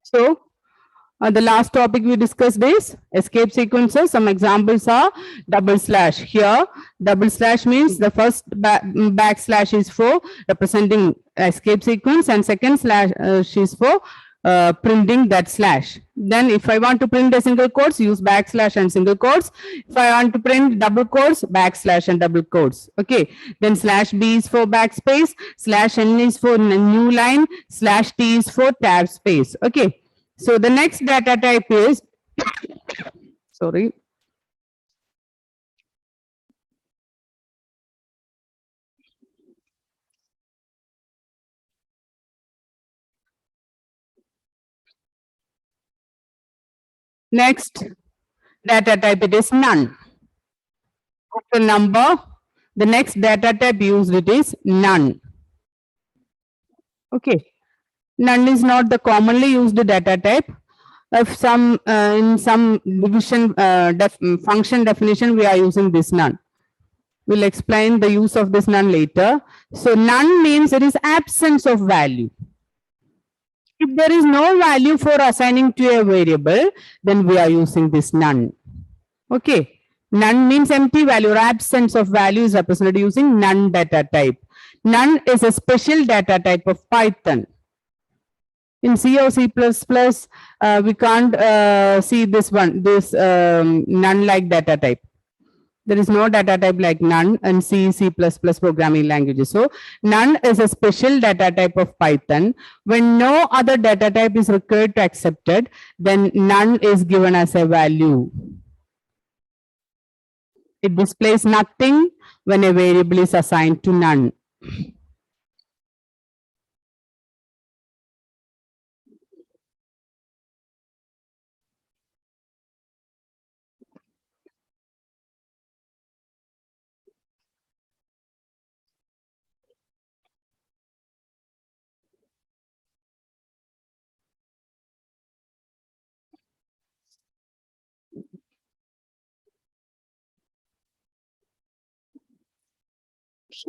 So the last topic we discussed is escape sequences. Some examples are double slash. Here, double slash means the first backslash is for representing escape sequence, and second slash is for printing that slash. Then if I want to print a single quotes, use backslash and single quotes. If I want to print double quotes, backslash and double quotes. Okay. Then slash b is for backspace, slash n is for new line, slash t is for tab space. Okay. So the next data type is, sorry. Next data type, it is none. After number, the next data type used, it is none. Okay. None is not the commonly used data type. If some in some division function definition, we are using this none. We'll explain the use of this none later. So none means it is absence of value. If there is no value for assigning to a variable, then we are using this none. Okay. None means empty value or absence of value is represented using none data type. None is a special data type of Python. In C or C++, we can't see this one, this none-like data type. There is no data type like none in C, C++ programming languages. So none is a special data type of Python. When no other data type is required to accept it, then none is given as a value. It displays nothing when a variable is assigned to none.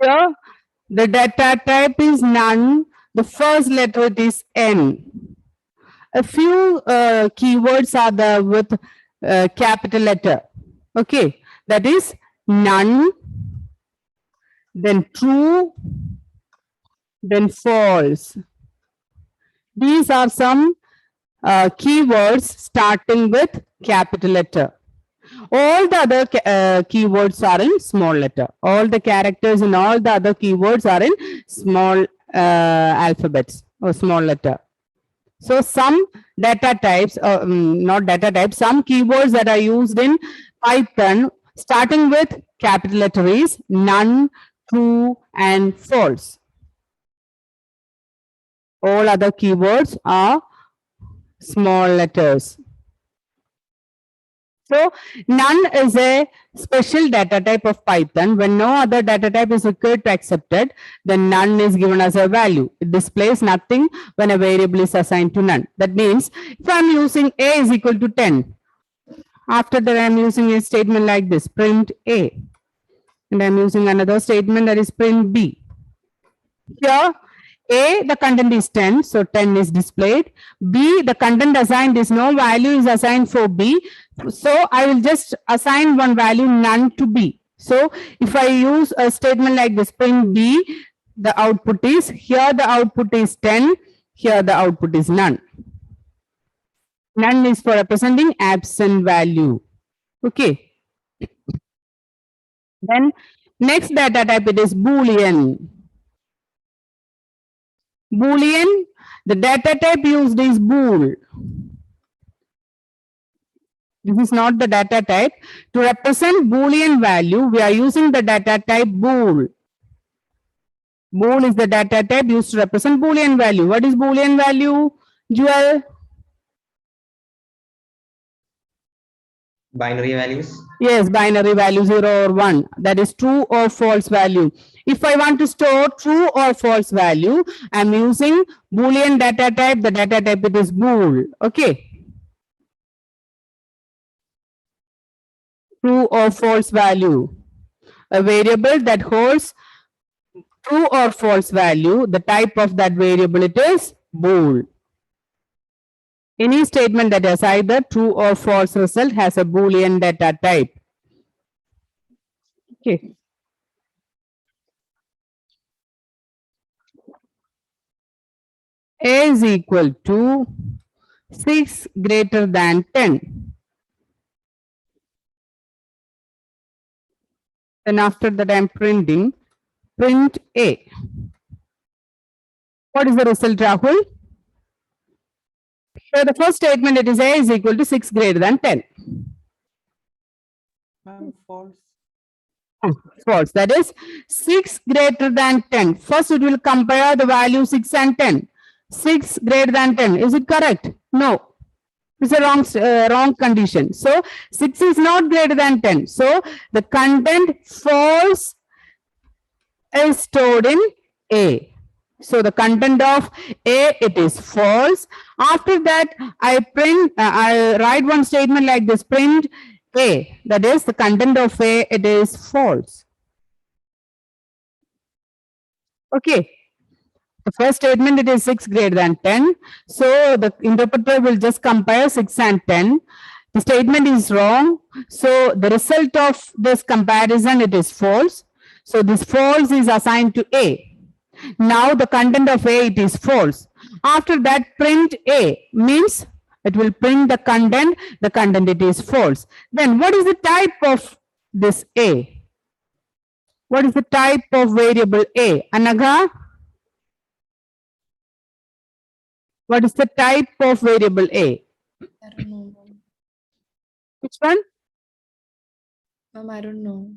Here, the data type is none. The first letter is N. A few keywords are there with capital letter. Okay, that is none, then true, then false. These are some keywords starting with capital letter. All the other keywords are in small letter. All the characters in all the other keywords are in small alphabets or small letter. So some data types, not data types, some keywords that are used in Python starting with capital letter is none, true, and false. All other keywords are small letters. So none is a special data type of Python. When no other data type is required to accept it, then none is given as a value. It displays nothing when a variable is assigned to none. That means if I'm using a is equal to 10, after that I'm using a statement like this, print a. And I'm using another statement that is print b. Here a, the content is 10, so 10 is displayed. B, the content assigned is no value is assigned for B. So I will just assign one value none to B. So if I use a statement like this, print B, the output is, here the output is 10, here the output is none. None is for representing absent value. Okay. Then next data type, it is Boolean. Boolean, the data type used is bool. This is not the data type. To represent Boolean value, we are using the data type bool. Bool is the data type used to represent Boolean value. What is Boolean value, Joel? Binary values. Yes, binary value 0 or 1. That is true or false value. If I want to store true or false value, I am using Boolean data type. The data type it is bool. Okay. True or false value. A variable that holds true or false value. The type of that variable it is bool. Any statement that has either true or false result has a Boolean data type. Okay. A is equal to 6 greater than 10. Then after that I am printing, print A. What is the result, Rahul? So the first statement, it is A is equal to 6 greater than 10. False. False. That is 6 greater than 10. First it will compare the value 6 and 10. 6 greater than 10. Is it correct? No. It's a wrong condition. So 6 is not greater than 10. So the content false is stored in A. So the content of A, it is false. After that, I write one statement like this, print A. That is the content of A, it is false. Okay. The first statement, it is 6 greater than 10. So the interpreter will just compare 6 and 10. The statement is wrong. So the result of this comparison, it is false. So this false is assigned to A. Now the content of A, it is false. After that, print A means it will print the content it is false. Then what is the type of this A? What is the type of variable A? Anagha? What is the type of variable A? I don't know, ma'am. Which one? Ma'am, I don't know.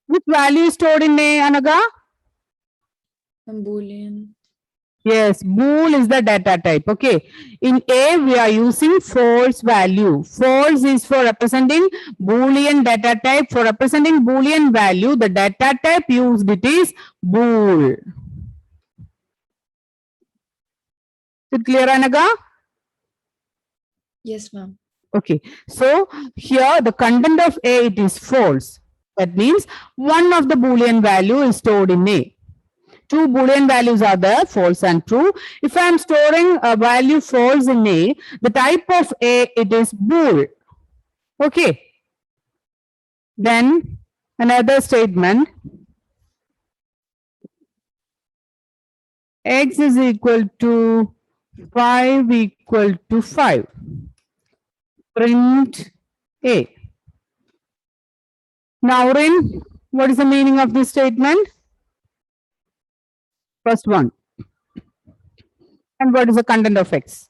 Which value is stored in A, Anaga? Ma'am, Boolean. Yes, bool is the data type. Okay. In A, we are using false value. False is for representing Boolean data type. For representing Boolean value, the data type used, it is bool. Is it clear, Anaga? Yes, ma'am. Okay. So here the content of A, it is false. That means one of the Boolean value is stored in A. Two Boolean values are there, false and true. If I am storing a value false in A, the type of A, it is bool. Okay. Then another statement. X is equal to 5 equal to 5. Print A. Now, Rin, what is the meaning of this statement? First one. And what is the content of X?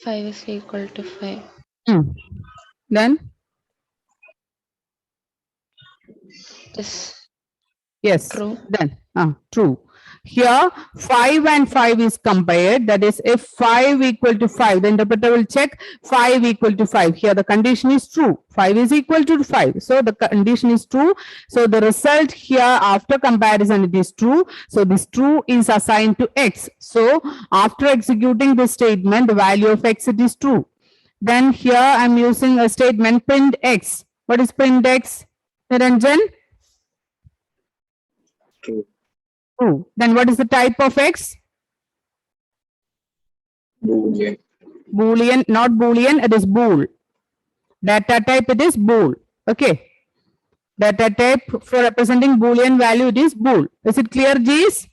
5 is equal to 5. Then? Yes. Yes. True. Then, true. Here, 5 and 5 is compared. That is, if 5 equal to 5, the interpreter will check 5 equal to 5. Here, the condition is true. 5 is equal to 5. So, the condition is true. So, the result here after comparison, it is true. So, this true is assigned to X. So, after executing this statement, the value of X, it is true. Then here, I am using a statement print X. What is print X? Niranjan? True. True. Then what is the type of X? Boolean. Boolean, not Boolean, it is bool. Data type, it is bool. Okay. Data type for representing Boolean value, it is bool. Is it clear, G's?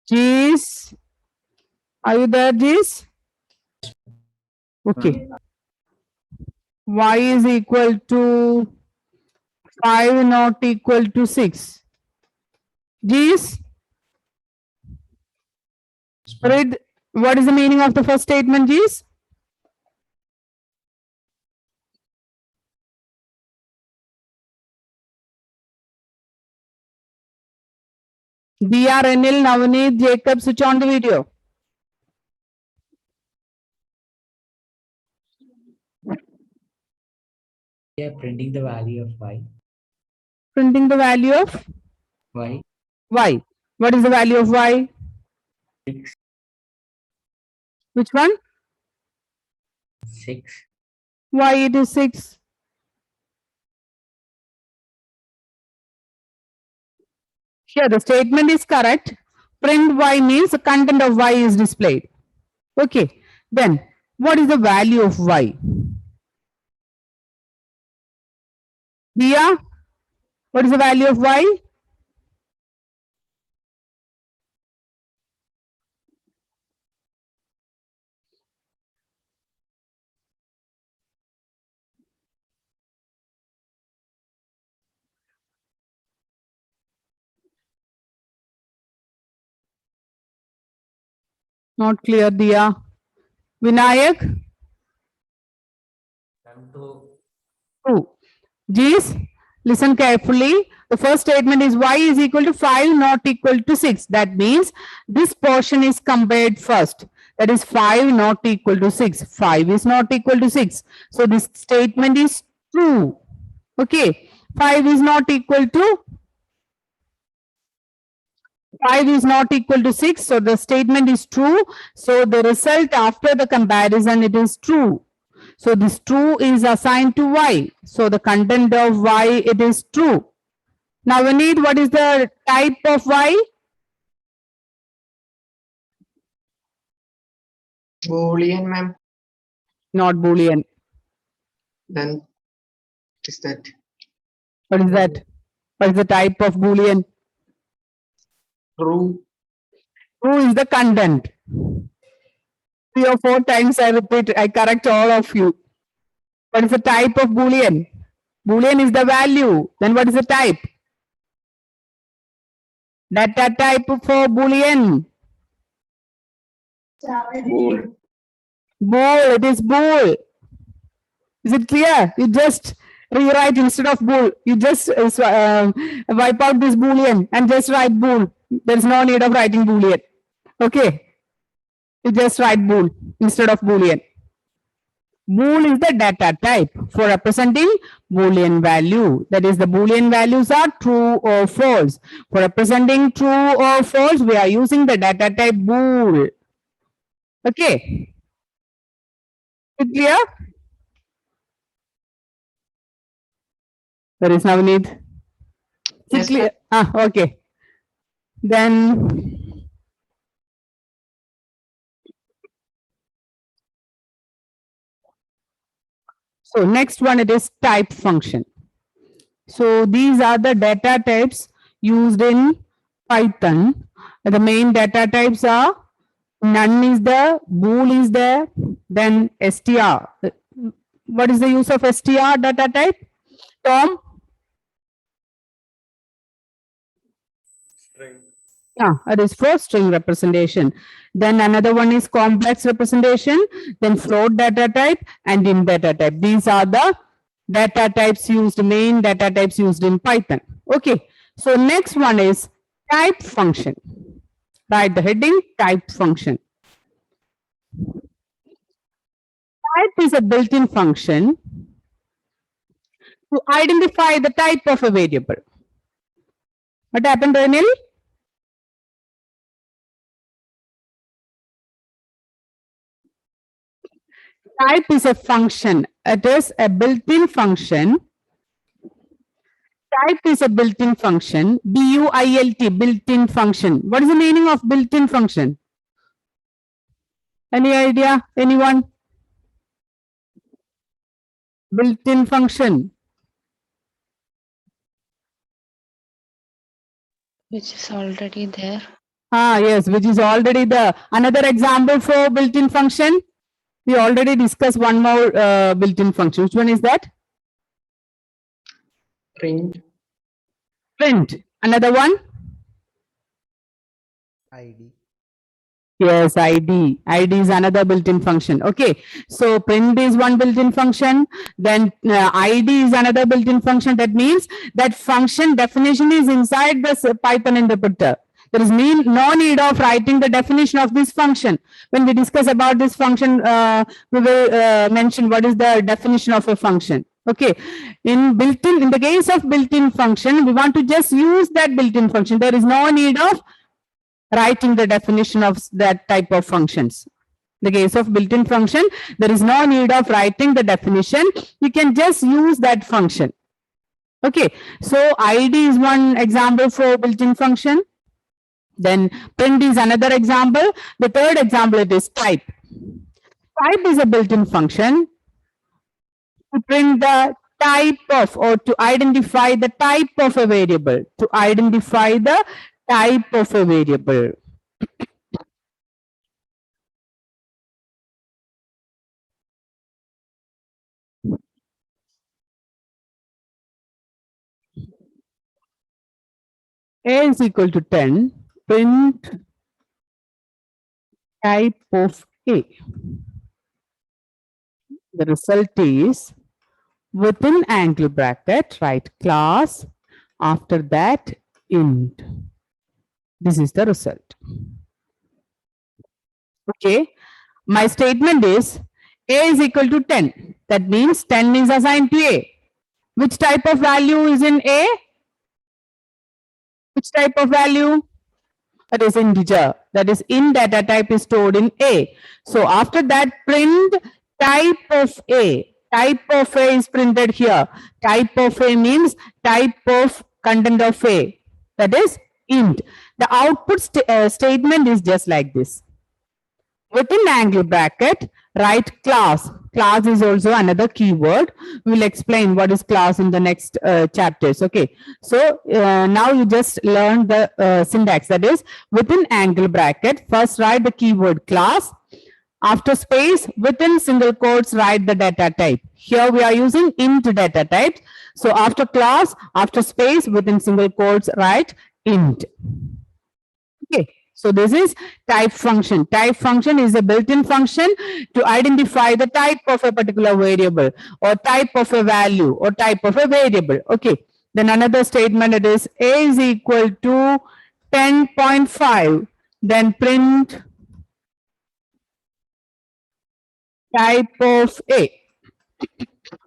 G's? Are you there, G's? Okay. Y is equal to 5 not equal to 6. G's? Read, what is the meaning of the first statement, G's? DR, Anil, Navneet, Jacob, switch on the video. We are printing the value of y. Printing the value of Y. Y. What is the value of Y? 6. Which one? 6. Why it is 6? Here the statement is correct. Print y means the content of y is displayed. Okay. Then what is the value of y? Dia, what is the value of y? Not clear, Dia. Vinayak? 2. Jeez, listen carefully. The first statement is y is equal to 5, not equal to 6. That means this portion is compared first. That is 5 not equal to 6. 5 is not equal to 6. So this statement is true. Okay. 5 is not equal to 5 is not equal to 6. So the statement is true. So the result after the comparison, it is true. So this true is assigned to y. So the content of y, it is true. Now we need what is the type of y? Boolean, ma'am. Not Boolean. Then what is that? What is that? What is the type of Boolean? True. True is the content. 3 or 4 times I repeat, I correct all of you. What is the type of Boolean? Boolean is the value. Then what is the type? Data type for Boolean. Bool. Bool, it is bool. Is it clear? You just rewrite instead of bool. You just wipe out this Boolean and just write bool. There is no need of writing Boolean. Okay. You just write bool instead of Boolean. Bool is the data type for representing Boolean value. That is, the Boolean values are true or false. For representing true or false, we are using the data type bool. Okay. Is it clear? There is no need. Is it Yes, clear? Ah, okay. Then so next one, it is type function. So these are the data types used in Python. The main data types are none is there, bool is there, then str. What is the use of str data type? Tom? String. It is for string representation. Then another one is complex representation, then float data type and int data type. These are the data types used, main data types used in Python. Okay. So next one is type function. Write the heading type function. Type is a built-in function to identify the type of a variable. What happened, Daniel? Type is a function. It is a built-in function. Type is a built-in function. B-U-I-L-T, built-in function. What is the meaning of built-in function? Any idea? Anyone? Built-in function. Which is already there. Yes, which is already the another example for built-in function. We already discussed one more built-in function. Which one is that? Print. Print. Another one? ID. Yes, ID. ID is another built-in function. Okay. So print is one built-in function. Then ID is another built-in function. That means that function definition is inside the Python interpreter. There is no need of writing the definition of this function. When we discuss about this function, we will mention what is the definition of a function. Okay. In the case of built-in function, we want to just use that built-in function. There is no need of writing the definition of that type of functions. In the case of built-in function, there is no need of writing the definition. You can just use that function. Okay, so id is one example for built-in function. Then print is another example. The third example it is type. Type is a built-in function to print the type of, or to identify the type of a variable, to identify the type of a variable. A is equal to 10, print type of A. The result is within angle bracket, write class, after that int. This is the result. Okay, my statement is A is equal to 10. That means 10 is assigned to A. Which type of value is in A? Which type of value? That is integer. That is in data type is stored in A. So after that, print type of A. Type of A is printed here. Type of A means type of content of A. That is int. The output statement is just like this. Within angle bracket, write class. Class is also another keyword. We will explain what is class in the next chapters. Okay. So now you just learned the syntax. That is within angle bracket, first write the keyword class. After space, within single quotes, write the data type. Here we are using int data type. So after class, after space, within single quotes, write int. Okay. So this is type function. Type function is a built-in function to identify the type of a particular variable or type of a value or type of a variable. Okay. Then another statement, it is A is equal to 10.5. Then print type of A.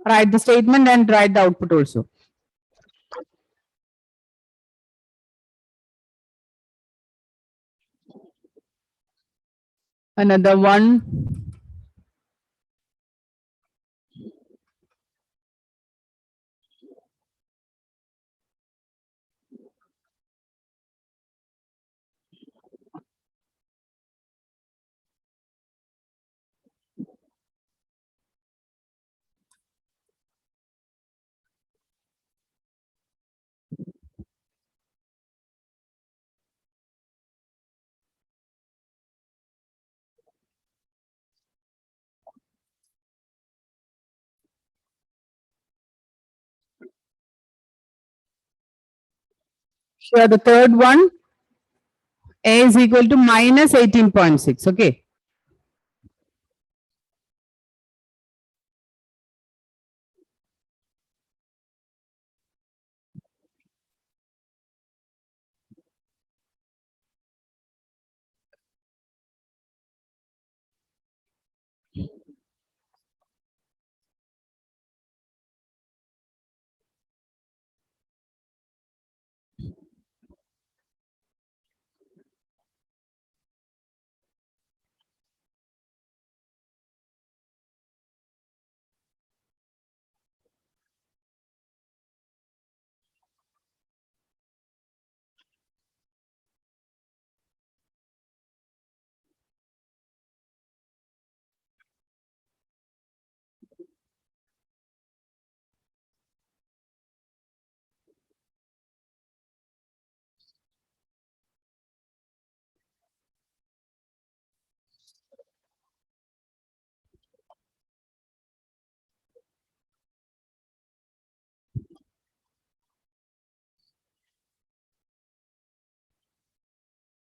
Write the statement and write the output also. Another one. Here the third one. A is equal to minus 18.6. Okay.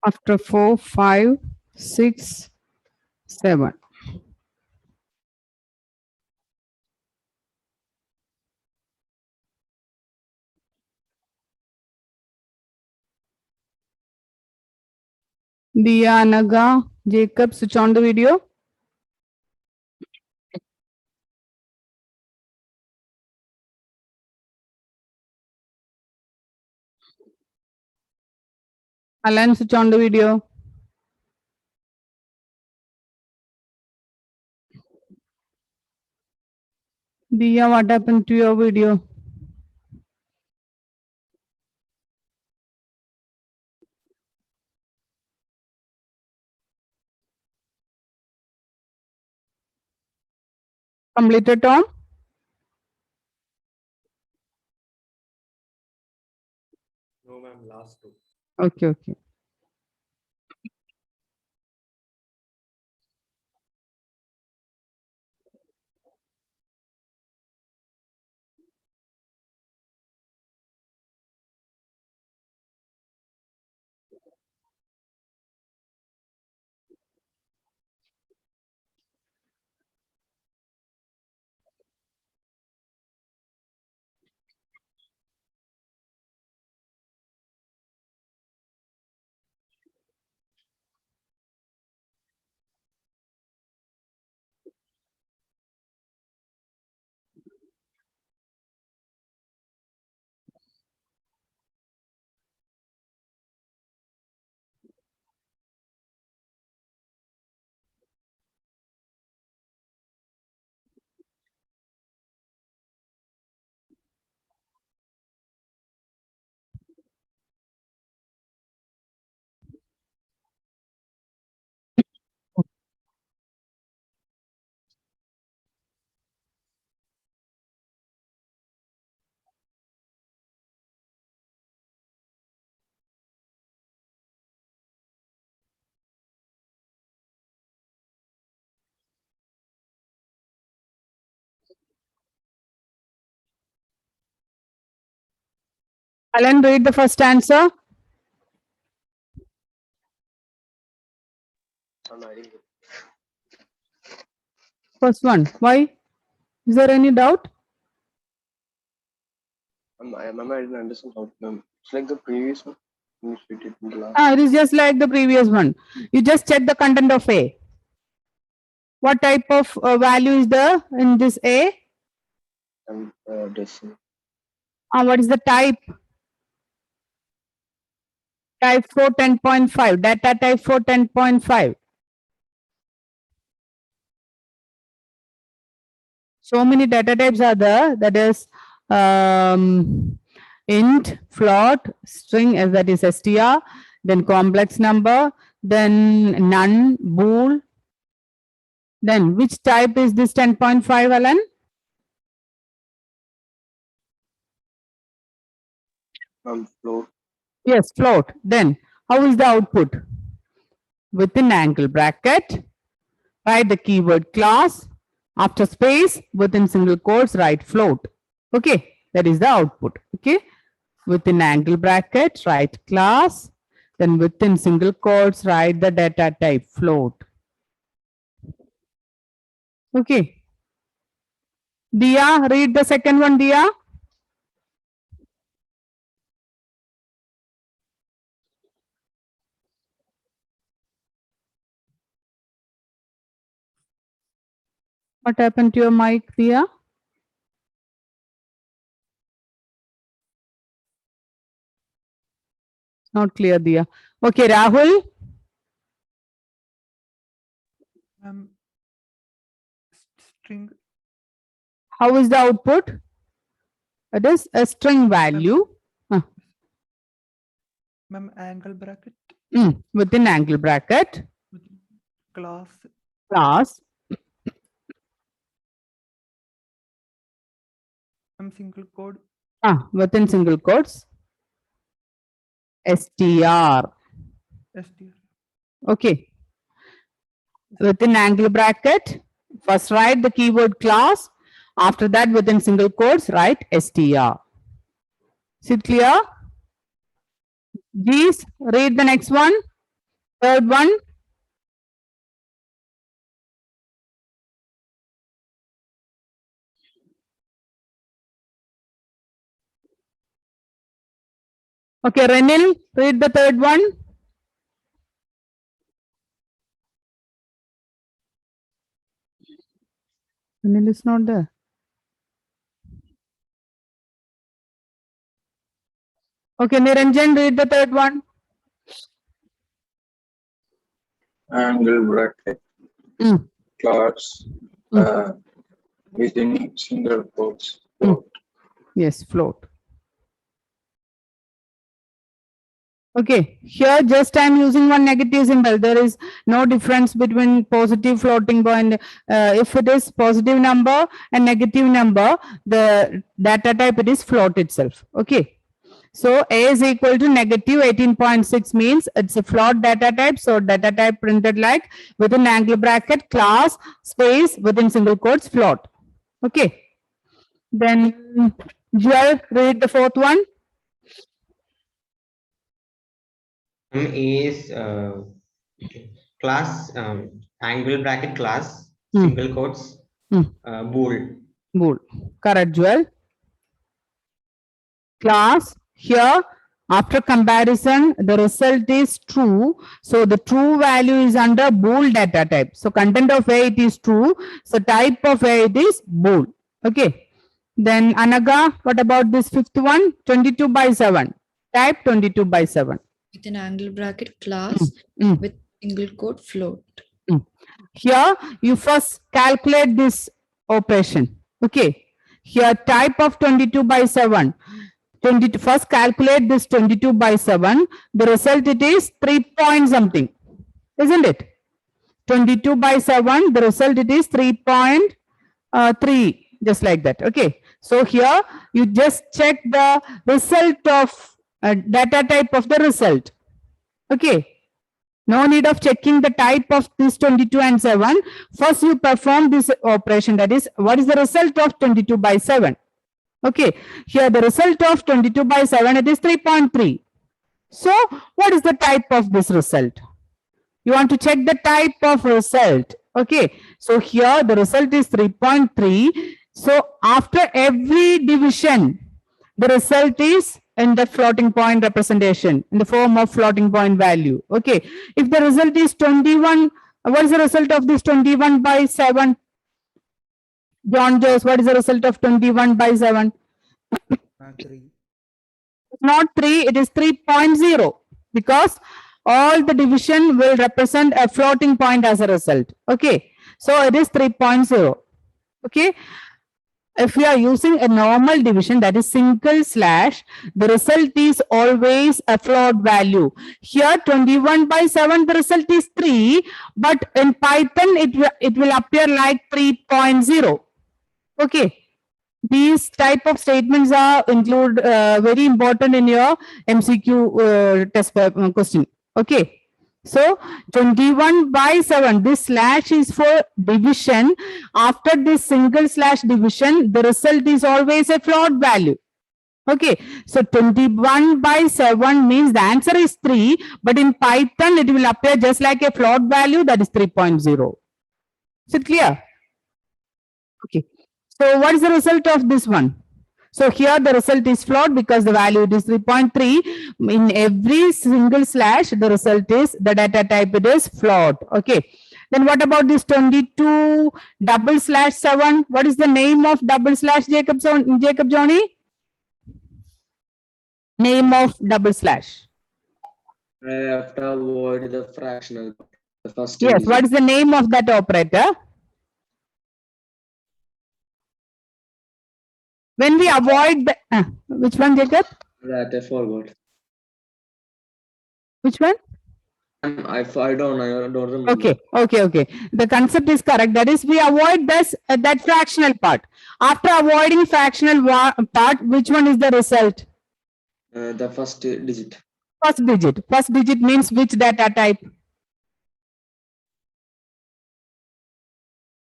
After 4, 5, 6, 7. Dia, Naga, Jacob, switch on the video. Alan, switch on the video. Dia, what happened to your video? Completed, Tom? No, ma'am, last two. Okay, okay. Alan, read the first answer. First one. Why? Is there any doubt? I didn't understand how. It's like the previous one. Which we did in the last. It is just like the previous one. You just check the content of A. What type of value is there in this A? And decimal. What is the type? Type 4 10.5. Data type 4 10.5. So many data types are there. That is int, float, string, as that is str, then complex number, then none, bool. Then which type is this 10.5, Alan? Float. Yes, float. Then how is the output? Within angle bracket, write the keyword class. After space, within single quotes, write float. Okay, that is the output. Okay, within angle bracket, write class. Then within single quotes, write the data type float. Okay. Dia, read the second one, Dia. What happened to your mic, Dia? Not clear, Dia. Okay, Rahul. String. How is the output? It is a string value. Ma'am, angle bracket Within angle bracket, with class class, single code within single quotes, str. str. Okay. Within angle bracket, first write the keyword class. After that, within single quotes, write str. Is it clear? Please read the next one. Third one. Okay, Renil, read the third one. Renil is not there. Okay, Niranjan, read the third one. Angle bracket. Class. Within single quotes. Float. Yes, float. Okay, here just I am using one negative symbol. There is no difference between positive floating point. If it is positive number and negative number, the data type it is float itself. Okay. So A is equal to negative 18.6 means it's a float data type. So data type printed like within angle bracket class space within single quotes float. Okay. Then Joel, read the fourth one. Is class angle bracket class Hmm. single quotes Hmm. bool. Bool. Correct, Joel. Class here after comparison the result is true. So the true value is under bool data type. So content of A it is true. So type of A it is bool. Okay. Then Anaga, what about this fifth one? 22/7. Type 22/7. With an angle bracket class Mm. with single quote float. Here you first calculate this operation. Okay. Here type of 22/7. 22 first calculate this 22/7. The result it is 3 point something. Isn't it? 22/7. The result it is 3.3. Just like that. Okay. So here you just check the result of data type of the result. Okay. No need of checking the type of this 22 and 7. First you perform this operation, that is what is the result of 22/7. Okay, here the result of 22/7 it is 3.3. So what is the type of this result? You want to check the type of result. Okay, so here the result is 3.3. So after every division the result is in the floating point representation in the form of floating point value. Okay, if the result is 21, what is the result of this 21/7? John Joes, what is the result of 21/7? 3. Not 3, it is 3.0 because all the division will represent a floating point as a result. Okay, so it is 3.0. Okay, if we are using a normal division, that is single slash, the result is always a float value. Here 21/7 the result is 3, but in Python it will appear like 3.0. Okay, these type of statements are include very important in your MCQ test question. Okay, so 21/7, this slash is for division. After this single slash division, the result is always a float value. Okay, so 21/7 means the answer is 3, but in Python it will appear just like a float value, that is 3.0. Is it clear? Okay, so what is the result of this one? So here the result is float because the value it is 3.3. In every single slash, the result is the data type it is float. Okay. Then what about this 22/7? What is the name of double slash, Jacob Johnny? Name of double slash. I have to avoid the fractional. The first Yes. digit. What is the name of that operator? When we avoid the, which one, Jacob? That I forgot. Which one? I don't remember. Okay. The concept is correct. That is, we avoid this that fractional part. After avoiding fractional part, which one is the result? The first digit. First digit. First digit means which data type?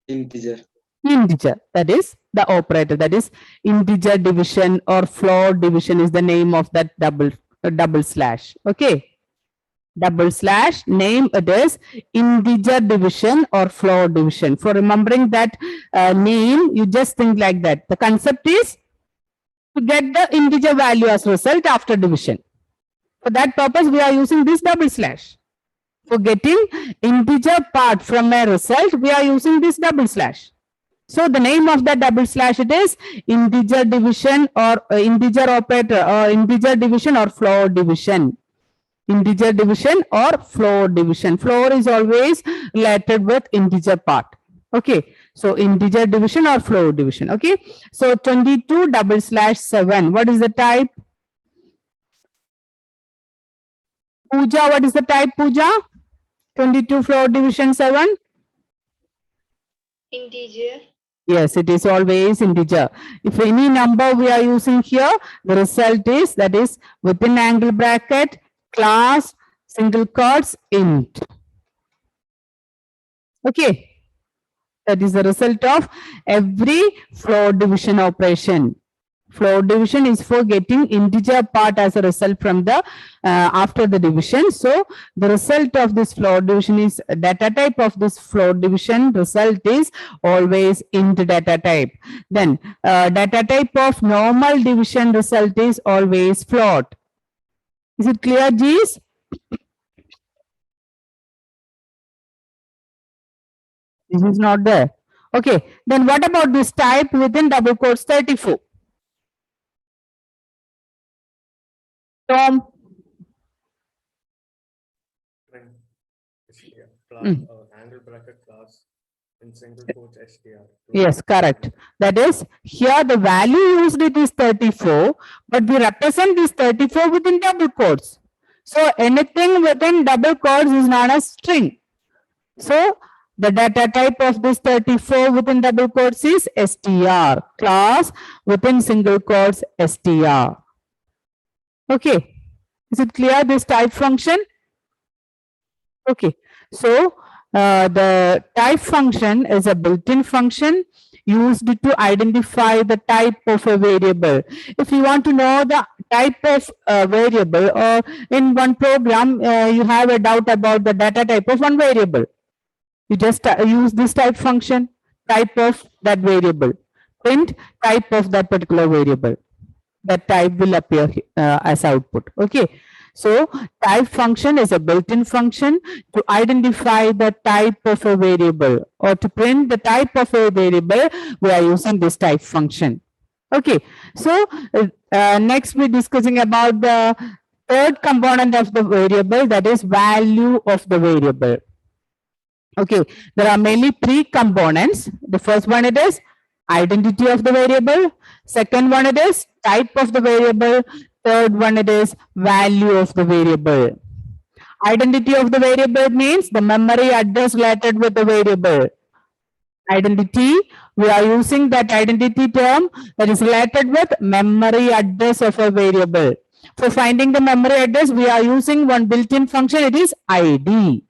Integer. Integer. That is the operator. That is integer division or float division is the name of that double slash. Okay. Double slash name it is integer division or float division. For remembering that name, you just think like that. The concept is to get the integer value as result after division. For that purpose, we are using this double slash. For getting integer part from a result, we are using this double slash. So the name of the double slash it is integer division or integer operator or integer division or float division. Integer division or float division. Float is always related with integer part. Okay, so integer division or float division. Okay, so 22/7. What is the type? Pooja, what is the type, Pooja? 22 float division 7. Integer. Yes, it is always integer. If any number we are using here, the result is, that is within angle bracket, class, single quotes, int. Okay. That is the result of every float division operation. Float division is for getting integer part as a result from the after the division. So the result of this float division is data type of this float division result is always int data type. Then data type of normal division result is always float. Is it clear, G's? This is not there. Okay. Then what about this type within double quotes 34? Tom, Print STR class Mm. angle bracket class in single quotes STR. yes, correct. That is, here the value used it is 34, but we represent this 34 within double quotes. So anything within double quotes is known as string. So the data type of this 34 within double quotes is str, class within single quotes str. Okay, is it clear, this type function? Okay, so the type function is a built-in function used to identify the type of a variable. If you want to know the type of variable, or in one program you have a doubt about the data type of one variable, you just use this type function, type of that variable, print type of that particular variable. That type will appear as output. Okay, so type function is a built-in function to identify the type of a variable, or to print the type of a variable. We are using this type function. Okay, so next we're discussing about the third component of the variable, that is value of the variable. Okay, there are mainly three components. The first one it is identity of the variable. Second one it is type of the variable. Third one it is value of the variable. Identity of the variable means the memory address related with the variable. Identity, we are using that identity term that is related with memory address of a variable. For finding the memory address, we are using one built-in function, it is ID.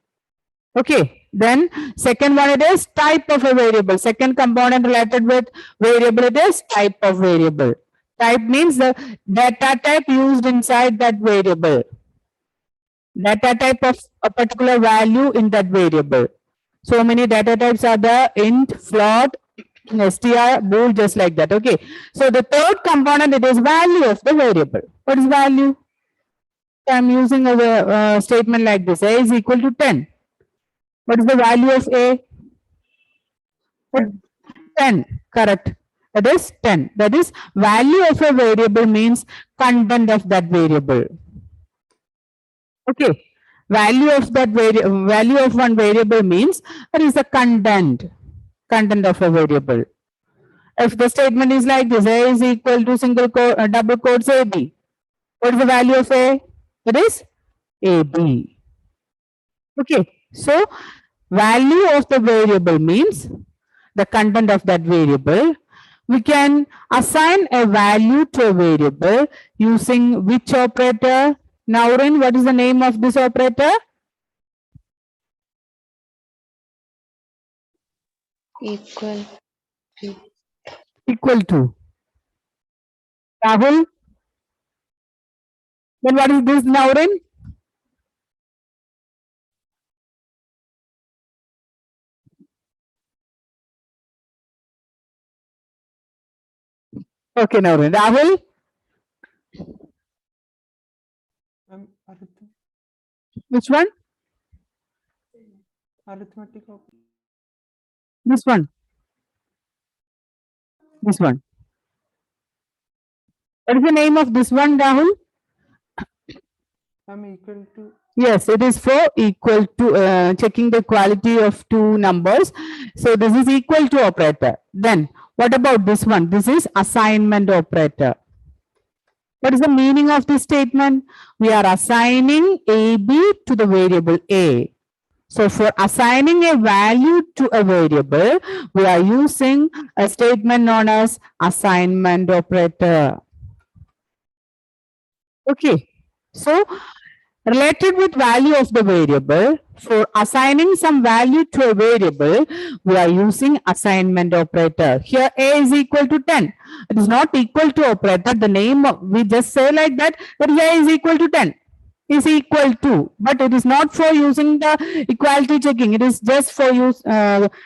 Okay. Then second one it is type of a variable. Second component related with variable it is type of variable. Type means the data type used inside that variable. Data type of a particular value in that variable. So many data types are there: int, float, str, bool, just like that. Okay. So the third component it is value of the variable. What is value? I am using a statement like this: a is equal to 10. What is the value of a? 10, correct. That is 10. That is value of a variable means content of that variable. Okay. Value of that value of one variable means that is the content of a variable. If the statement is like this: a is equal to single quote, double quotes ab. What is the value of a? That is ab. Okay. So value of the variable means the content of that variable. We can assign a value to a variable using which operator? Naurin, what is the name of this operator? Equal to. Equal to. Rahul? Then what is this, Naurin? Okay, Naurin. Rahul? Which one? Arithmetic of This one. This one. What is the name of this one, Rahul? equal to Yes, it is for equal to checking the quality of two numbers. So this is equal to operator. Then what about this one? This is assignment operator. What is the meaning of this statement? We are assigning AB to the variable A. So for assigning a value to a variable, we are using a statement known as assignment operator. Okay. So related with value of the variable, for assigning some value to a variable, we are using assignment operator. Here A is equal to 10. It is not equal to operator. The name we just say like that A is equal to 10 is equal to, but it is not for using the equality checking. It is just for use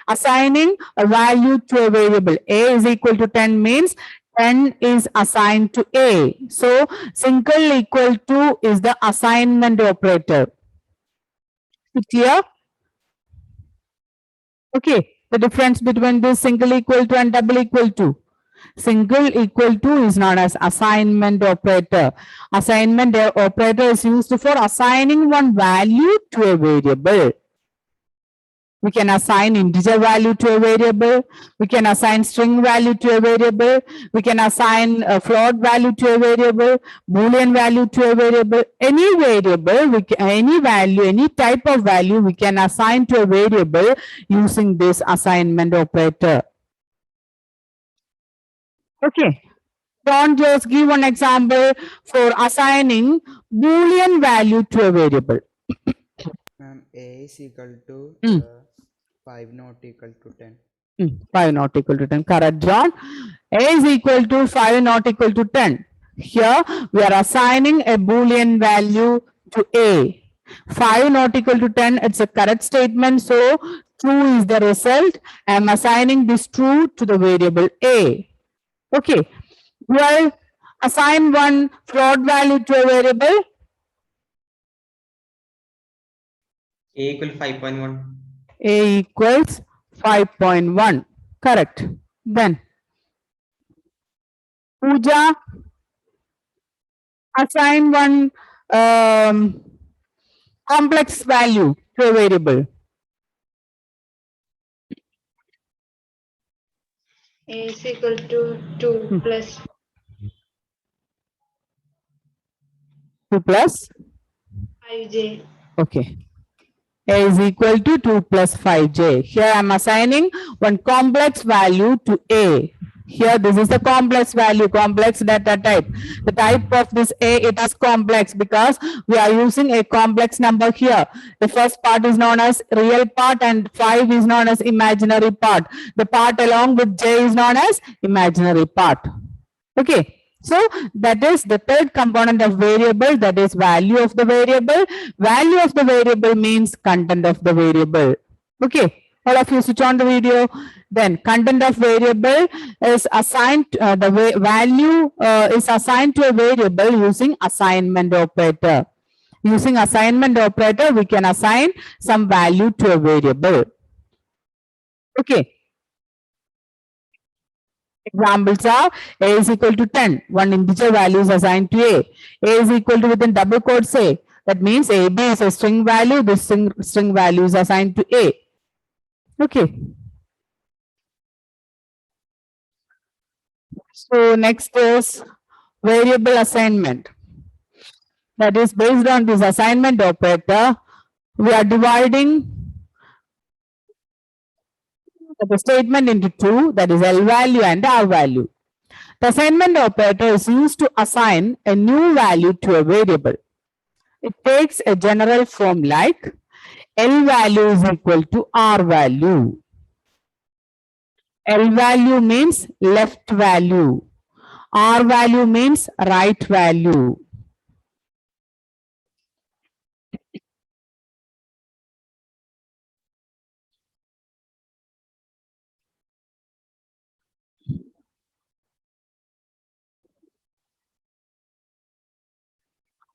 assigning a value to a variable. A is equal to 10 means 10 is assigned to A. So single equal to is the assignment operator. Clear? Okay. The difference between this single equal to and double equal to. Single equal to is known as assignment operator. Assignment operator is used for assigning one value to a variable. We can assign integer value to a variable. We can assign string value to a variable. We can assign a float value to a variable, boolean value to a variable. Any variable, any value, any type of value we can assign to a variable using this assignment operator. Okay. Don't just give one example for assigning boolean value to a variable. Ma'am, A is equal to 5 not equal to 10. 5 not equal to 10. Correct, John. A is equal to 5 not equal to 10. Here we are assigning a boolean value to A. 5 not equal to 10. It's a correct statement. So true is the result. I am assigning this true to the variable A. Okay. Well, assign one float value to a variable. A equal 5.1. A equals 5.1. Correct. Then, Pooja, assign one complex value to a variable. A is equal to 2 plus 2 plus, 5j. okay. A is equal to 2 plus 5j. Here I am assigning one complex value to A. Here this is the complex value, complex data type. The type of this A, it is complex because we are using a complex number here. The first part is known as real part and 5 is known as imaginary part. The part along with J is known as imaginary part. Okay. So that is the third component of variable, that is value of the variable. Value of the variable means content of the variable. Okay, all of you switch on the video. Then content of variable is assigned, the value is assigned to a variable using assignment operator. Using assignment operator, we can assign some value to a variable. Okay. Examples are A is equal to 10. One integer value is assigned to A. A is equal to within double quotes A. That means AB is a string value. This string value is assigned to A. Okay. So next is variable assignment. That is based on this assignment operator. We are dividing the statement into two, that is L value and R value. The assignment operator is used to assign a new value to a variable. It takes a general form like L value is equal to R value. L value means left value. R value means right value.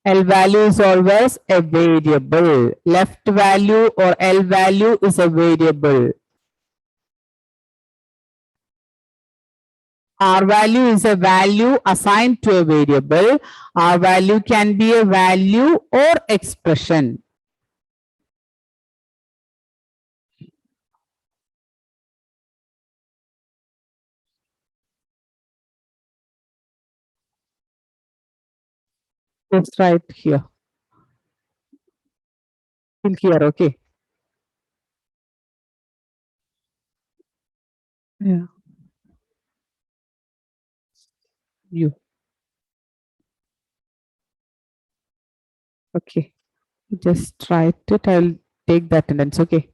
L value is always a variable. Left value or L value is a variable. R value is a value assigned to a variable. R value can be a value or expression. Just right here. In here, okay. Yeah. You. Okay. Just write it. I'll take the attendance. Okay.